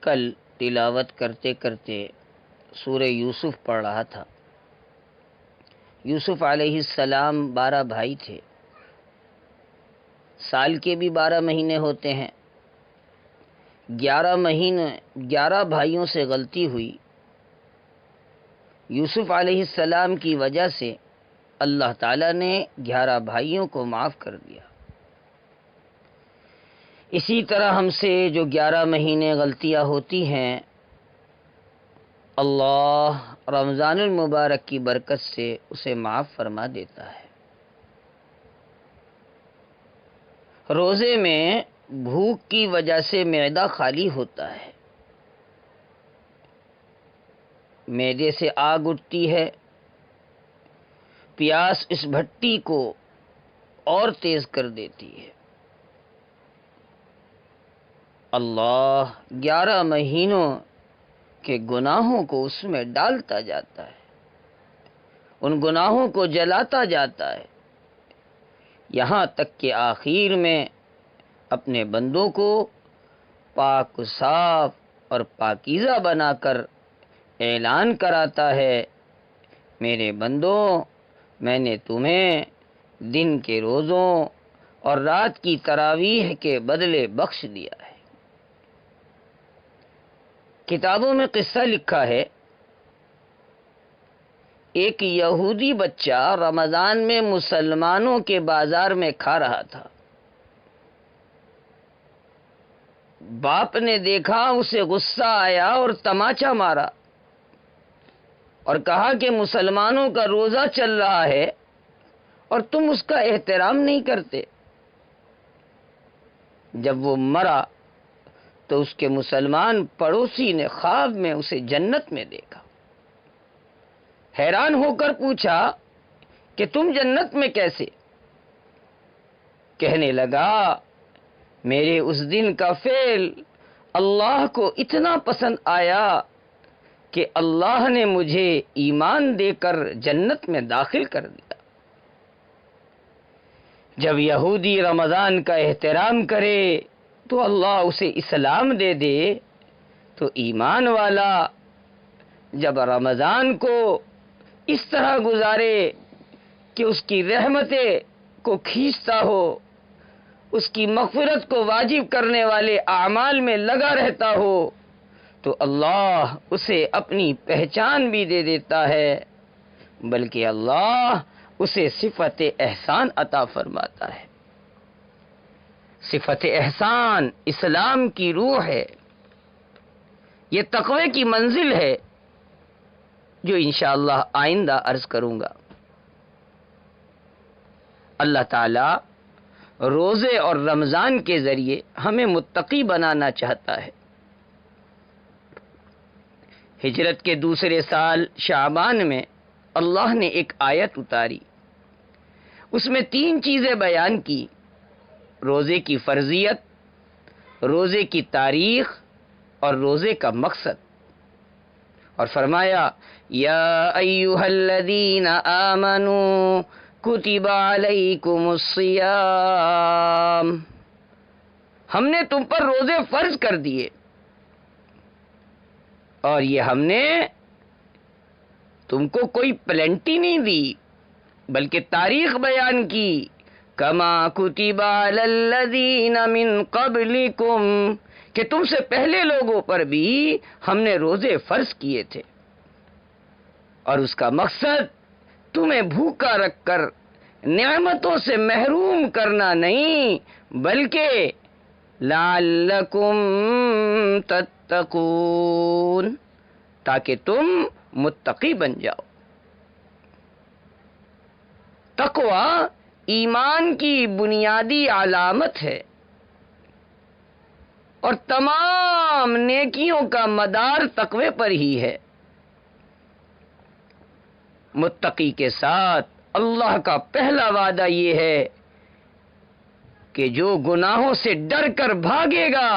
کل تلاوت کرتے کرتے سورہ یوسف پڑھ رہا تھا۔ یوسف علیہ السلام 12 بھائی تھے۔ سال کے بھی 12 مہینے ہوتے ہیں۔ 11 بھائیوں سے غلطی ہوئی۔ یوسف علیہ السلام کی وجہ سے اللہ تعالیٰ نے 11 بھائیوں کو معاف کر دیا۔ اسی طرح ہم سے جو 11 مہینے غلطیاں ہوتی ہیں، اللہ رمضان المبارک کی برکت سے اسے معاف فرما دیتا ہے۔ روزے میں بھوک کی وجہ سے معدہ خالی ہوتا ہے، معدے سے آگ اٹھتی ہے، پیاس اس بھٹی کو اور تیز کر دیتی ہے۔ اللہ 11 مہینوں کے گناہوں کو اس میں ڈالتا جاتا ہے، ان گناہوں کو جلاتا جاتا ہے، یہاں تک کہ آخر میں اپنے بندوں کو پاک و صاف اور پاکیزہ بنا کر اعلان کراتا ہے، میرے بندوں، میں نے تمہیں دن کے روزوں اور رات کی تراویح کے بدلے بخش دیا ہے۔ کتابوں میں قصہ لکھا ہے، ایک یہودی بچہ رمضان میں مسلمانوں کے بازار میں کھا رہا تھا۔ باپ نے دیکھا، اسے غصہ آیا اور تماچا مارا اور کہا کہ مسلمانوں کا روزہ چل رہا ہے اور تم اس کا احترام نہیں کرتے۔ جب وہ مرا تو اس کے مسلمان پڑوسی نے خواب میں اسے جنت میں دیکھا۔ حیران ہو کر پوچھا کہ تم جنت میں کیسے؟ کہنے لگا، میرے اس دن کا فعل اللہ کو اتنا پسند آیا کہ اللہ نے مجھے ایمان دے کر جنت میں داخل کر دیا۔ جب یہودی رمضان کا احترام کرے تو اللہ اسے اسلام دے دے، تو ایمان والا جب رمضان کو اس طرح گزارے کہ اس کی رحمتیں کو کھینچتا ہو، اس کی مغفرت کو واجب کرنے والے اعمال میں لگا رہتا ہو، تو اللہ اسے اپنی پہچان بھی دے دیتا ہے، بلکہ اللہ اسے صفت احسان عطا فرماتا ہے۔ صفت احسان اسلام کی روح ہے، یہ تقوی کی منزل ہے جو انشاءاللہ آئندہ عرض کروں گا۔ اللہ تعالی روزے اور رمضان کے ذریعے ہمیں متقی بنانا چاہتا ہے۔ ہجرت کے دوسرے سال شعبان میں اللہ نے ایک آیت اتاری، اس میں 3 چیزیں بیان کی: روزے کی فرضیت، روزے کی تاریخ اور روزے کا مقصد، اور فرمایا یا ایھا الذین آمنوا کتب علیکم الصیام، ہم نے تم پر روزے فرض کر دیے، اور یہ ہم نے تم کو کوئی پلنٹی نہیں دی بلکہ تاریخ بیان کی، کما کتب علی الذین من قبلکم، کہ تم سے پہلے لوگوں پر بھی ہم نے روزے فرض کیے تھے، اور اس کا مقصد تمہیں بھوکا رکھ کر نعمتوں سے محروم کرنا نہیں، بلکہ لعلکم تتقون، تاکہ تم متقی بن جاؤ۔ تقوی ایمان کی بنیادی علامت ہے، اور تمام نیکیوں کا مدار تقوی پر ہی ہے۔ متقی کے ساتھ اللہ کا پہلا وعدہ یہ ہے کہ جو گناہوں سے ڈر کر بھاگے گا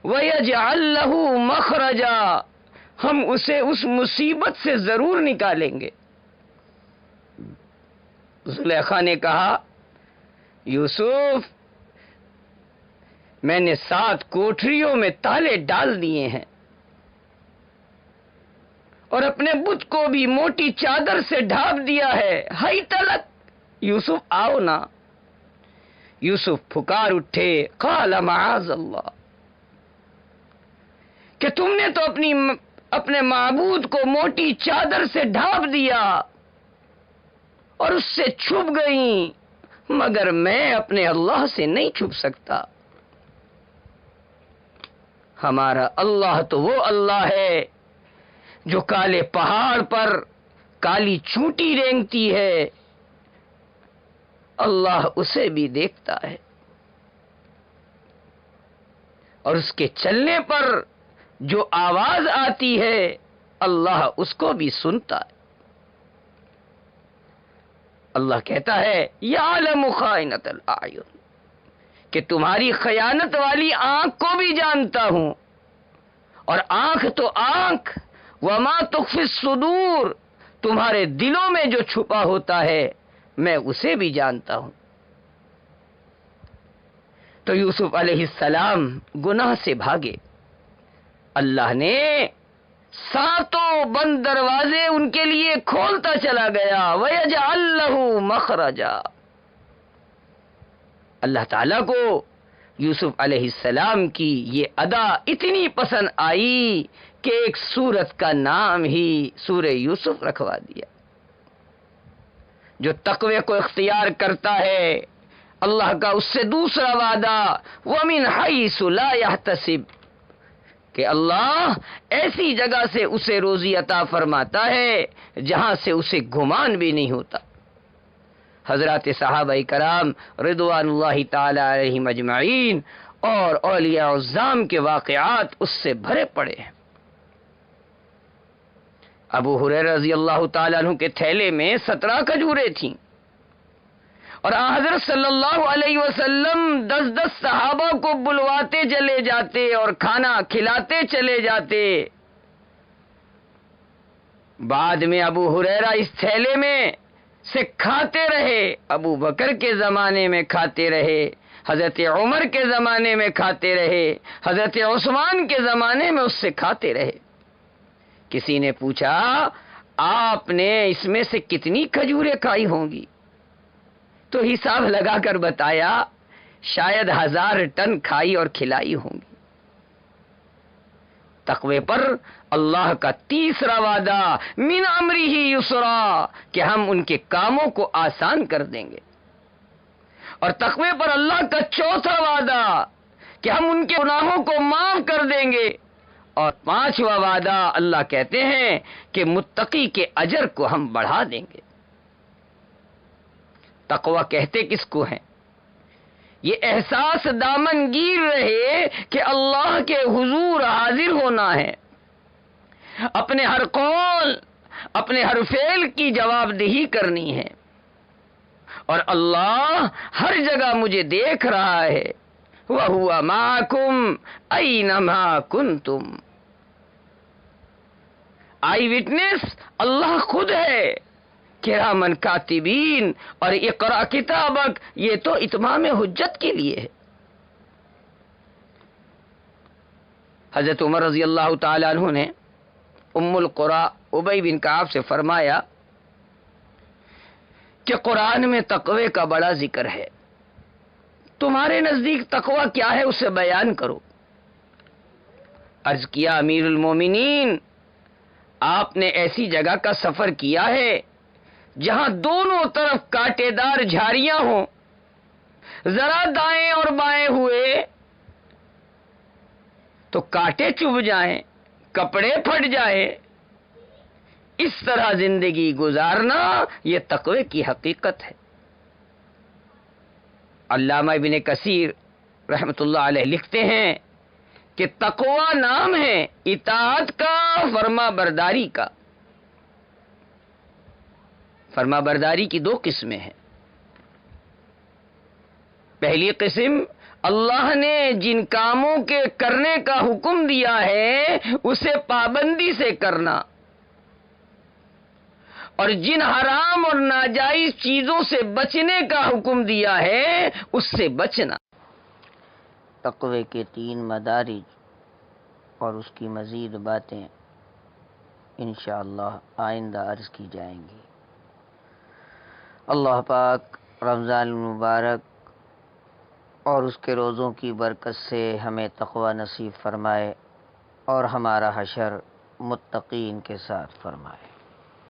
وَيَجْعَلْ لَهُ مَخْرَجًا، ہم اسے اس مصیبت سے ضرور نکالیں گے۔ زلیخا نے کہا، یوسف میں نے 7 کوٹریوں میں تالے ڈال دیے ہیں اور اپنے بت کو بھی موٹی چادر سے ڈھانپ دیا ہے. ہائی تلک یوسف آؤ نا. یوسف پکار اٹھے. قال معاذ اللہ کہ تم نے تو اپنے معبود کو موٹی چادر سے ڈھانپ دیا اور اس سے چھپ گئیں، مگر میں اپنے اللہ سے نہیں چھپ سکتا. ہمارا اللہ تو وہ اللہ ہے جو کالے پہاڑ پر کالی چونٹی رینگتی ہے، اللہ اسے بھی دیکھتا ہے اور اس کے چلنے پر جو آواز آتی ہے اللہ اس کو بھی سنتا ہے. اللہ کہتا ہے یعلم خائنۃ الاعین کہ تمہاری خیانت والی آنکھ کو بھی جانتا ہوں، اور آنکھ تو آنکھ، وما تخفی الصدور، تمہارے دلوں میں جو چھپا ہوتا ہے میں اسے بھی جانتا ہوں. تو یوسف علیہ السلام گناہ سے بھاگے. اللہ نے 7 بند دروازے ان کے لیے کھولتا چلا گیا. وَيَجْعَلْ لَهُ مَخْرَجًا. اللہ تعالیٰ کو یوسف علیہ السلام کی یہ ادا اتنی پسند آئی کہ ایک سورت کا نام ہی سورہ یوسف رکھوا دیا. جو تقوی کو اختیار کرتا ہے اللہ کا اس سے دوسرا وعدہ وَمِنْ حَيْثُ لَا يَحْتَسِبْ کہ اللہ ایسی جگہ سے اسے روزی عطا فرماتا ہے جہاں سے اسے گمان بھی نہیں ہوتا. حضرات صحابہ کرام رضوان اللہ تعالی علیہم اجمعین اور اولیاء العظام کے واقعات اس سے بھرے پڑے ہیں. ابو ہریرہ رضی اللہ تعالی عنہ کے تھیلے میں 17 کھجوریں تھیں اور حضرت صلی اللہ علیہ وسلم 10 صحابہ کو بلواتے چلے جاتے اور کھانا کھلاتے چلے جاتے. بعد میں ابو ہریرہ اس تھیلے میں سے کھاتے رہے. ابو بکر کے زمانے میں کھاتے رہے، حضرت عمر کے زمانے میں کھاتے رہے، حضرت عثمان کے زمانے میں اس سے کھاتے رہے. کسی نے پوچھا آپ نے اس میں سے کتنی کھجوریں کھائی ہوں گی؟ تو حساب لگا کر بتایا شاید 1000 ٹن کھائی اور کھلائی ہوں گی. تقوی پر اللہ کا تیسرا وعدہ من امرہ یسرا کہ ہم ان کے کاموں کو آسان کر دیں گے، اور تقوی پر اللہ کا چوتھا وعدہ کہ ہم ان کے گناہوں کو معاف کر دیں گے، اور 5واں وعدہ اللہ کہتے ہیں کہ متقی کے اجر کو ہم بڑھا دیں گے. تقوی کہتے کس کو ہیں؟ یہ احساس دامن گیر رہے کہ اللہ کے حضور حاضر ہونا ہے، اپنے ہر قول اپنے ہر فعل کی جواب دہی کرنی ہے، اور اللہ ہر جگہ مجھے دیکھ رہا ہے. وَهُوَ مَعَكُمْ أَيْنَمَا كُنْتُمْ. آئی وٹنس اللہ خود ہے. کرامن کاتبین اور اقرا کتابک یہ تو اتمام حجت کے لیے ہے. حضرت عمر رضی اللہ تعالی عنہ نے ام القرا ابی بن کعب سے فرمایا کہ قرآن میں تقوی کا بڑا ذکر ہے، تمہارے نزدیک تقوی کیا ہے اسے بیان کرو. عرض کیا امیر المومنین آپ نے ایسی جگہ کا سفر کیا ہے جہاں دونوں طرف کانٹے دار جھاڑیاں ہوں، ذرا دائیں اور بائیں ہوئے تو کانٹے چبھ جائیں، کپڑے پھٹ جائیں. اس طرح زندگی گزارنا یہ تقوی کی حقیقت ہے. علامہ ابن کثیر رحمۃ اللہ علیہ لکھتے ہیں کہ تقوی نام ہے اطاعت کا، فرما برداری کا. فرما برداری کی 2 قسمیں ہیں. پہلی قسم اللہ نے جن کاموں کے کرنے کا حکم دیا ہے اسے پابندی سے کرنا، اور جن حرام اور ناجائز چیزوں سے بچنے کا حکم دیا ہے اس سے بچنا. تقوی کے 3 مدارج اور اس کی مزید باتیں انشاءاللہ آئندہ عرض کی جائیں گی۔ اللہ پاک رمضان المبارک اور اس کے روزوں کی برکت سے ہمیں تقوی نصیب فرمائے اور ہمارا حشر متقین کے ساتھ فرمائے۔